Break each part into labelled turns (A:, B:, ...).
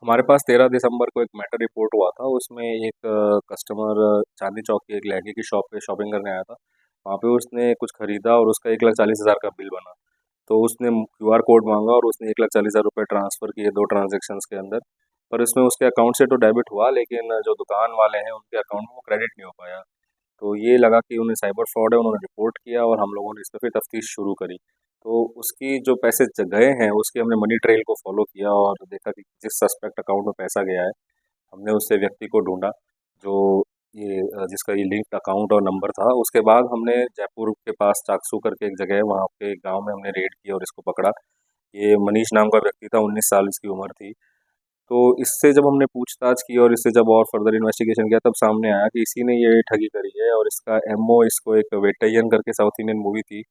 A: हमारे पास 13 दिसंबर को एक मैटर रिपोर्ट हुआ था। उसमें एक कस्टमर चांदनी चौक की एक लहंगे की शॉप पे शॉपिंग करने आया था। वहाँ पे उसने कुछ खरीदा और उसका 1,40,000 का बिल बना। तो उसने क्यूआर कोड मांगा और उसने 1,40,000 रुपये ट्रांसफ़र किए 2 ट्रांजैक्शंस के अंदर। पर इसमें उसके अकाउंट से तो डेबिट हुआ, लेकिन जो दुकान वाले हैं उनके अकाउंट में वो क्रेडिट नहीं हो पाया। तो ये लगा कि उन्हें साइबर फ्रॉड है, उन्होंने रिपोर्ट किया और हम लोगों ने इस पे फिर तफ्तीश शुरू करी। तो उसकी जो पैसे गए हैं उसके हमने मनी ट्रेल को फॉलो किया और देखा कि जिस सस्पेक्ट अकाउंट में पैसा गया है, हमने उससे व्यक्ति को ढूंढा जो जिसका ये लिंक्ड अकाउंट और नंबर था। उसके बाद हमने जयपुर के पास चाकसू करके एक जगह है, वहाँ पे गांव में हमने रेड किया और इसको पकड़ा। ये मनीष नाम का व्यक्ति था, 19 साल इसकी उम्र थी। तो इससे जब हमने पूछताछ की और इससे जब और फर्दर इन्वेस्टिगेशन किया, तब सामने आया कि इसी ने ये ठगी करी है और इसका एमओ, इसको एक वेट्टाइयन करके साउथ इंडियन मूवी थी,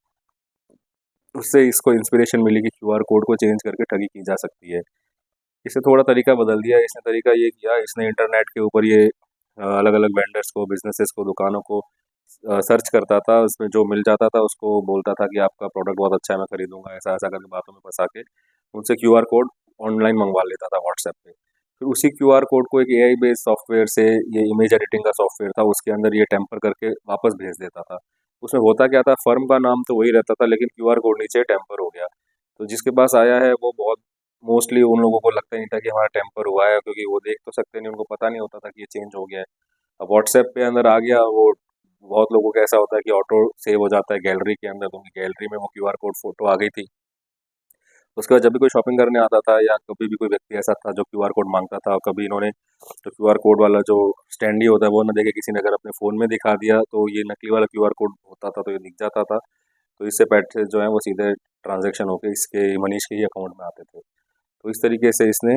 A: उससे इसको इंस्पिरेशन मिली कि क्यूआर कोड को चेंज करके ठगी की जा सकती है। इसने थोड़ा तरीका बदल दिया। इसने तरीका ये किया, इसने इंटरनेट के ऊपर ये अलग अलग वेंडर्स को, बिजनेसेस को, दुकानों को सर्च करता था। उसमें जो मिल जाता था उसको बोलता था कि आपका प्रोडक्ट बहुत अच्छा है, मैं खरीदूंगा, ऐसा ऐसा करके बातों में फंसा के उनसे क्यूआर कोड ऑनलाइन मंगवा लेता था व्हाट्सएप पे। फिर उसी क्यूआर कोड को एक एआई बेस्ड सॉफ्टवेयर से, ये इमेज एडिटिंग का सॉफ्टवेयर था, उसके अंदर ये टेम्पर करके वापस भेज देता था। उसमें होता क्या था, फर्म का नाम तो वही रहता था लेकिन क्यूआर कोड नीचे टेम्पर हो गया। तो जिसके पास आया है वो बहुत मोस्टली उन लोगों को लगता ही नहीं था कि हमारा टेम्पर हुआ है, क्योंकि वो देख तो सकते नहीं, उनको पता नहीं होता था कि ये चेंज हो गया है। अब व्हाट्सएप पे अंदर आ गया वो, बहुत लोगों का ऐसा होता है कि ऑटो सेव हो जाता है गैलरी के अंदर, तो उनकी गैलरी में वो क्यूआर कोड फोटो आ गई थी। उसके बाद जब भी कोई शॉपिंग करने आता था या कभी भी कोई व्यक्ति ऐसा था जो क्यूआर कोड मांगता था, और कभी इन्होंने तो क्यूआर कोड वाला जो स्टैंडी होता है वो न देखे किसी ने अगर अपने फ़ोन में दिखा दिया, तो ये नकली वाला क्यूआर कोड होता था, तो ये दिख जाता था। तो इससे पैसे जो है वो सीधे ट्रांजैक्शन होके इसके मनीष के ही अकाउंट में आते थे। तो इस तरीके से इसने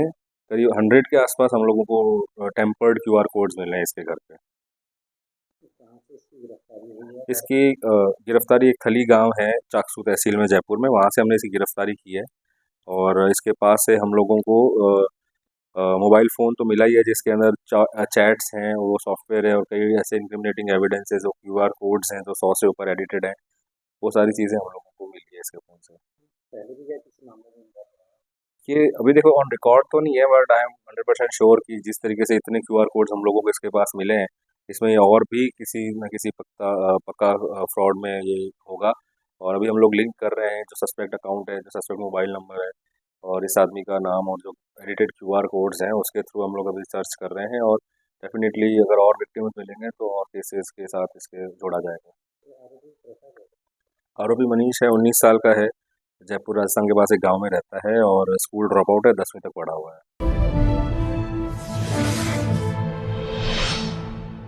A: करीब 100 के आसपास हम लोगों को टेम्पर्ड क्यूआर कोड्स मिले हैं इसके घर पे। इसकी गिरफ्तारी एक थली गांव है चाकसू तहसील में जयपुर में, वहाँ से हमने इसकी गिरफ्तारी की है। और इसके पास से हम लोगों को मोबाइल फ़ोन तो मिला ही है जिसके अंदर चैट्स हैं, वो सॉफ्टवेयर है, और कई ऐसे इंक्रिमिनेटिंग एविडेंसेस और क्यूआर कोड्स हैं जो 100 से ऊपर एडिटेड हैं। वो सारी चीज़ें हम लोगों को मिली है इसके फ़ोन से। ये अभी देखो ऑन रिकॉर्ड तो नहीं है, बट आई एम 100% श्योर कि जिस तरीके से इतने क्यूआर कोड्स हम लोगों को इसके पास मिले हैं, इसमें ये और भी किसी न किसी पक्का फ्रॉड में ये होगा। और अभी हम लोग लिंक कर रहे हैं जो सस्पेक्ट अकाउंट है, जो सस्पेक्ट मोबाइल नंबर है और इस आदमी का नाम, और जो एडिटेड क्यूआर कोड्स हैं उसके थ्रू हम लोग अभी सर्च कर रहे हैं। और डेफिनेटली अगर और विक्टिम्स मिलेंगे तो और केसेस के साथ इसके जोड़ा जाएगा। आरोपी मनीष है, 19 साल का है, जयपुर राजस्थान के पास एक गांव में रहता है और स्कूल ड्रॉप आउट है, 10वीं तक पढ़ा हुआ है।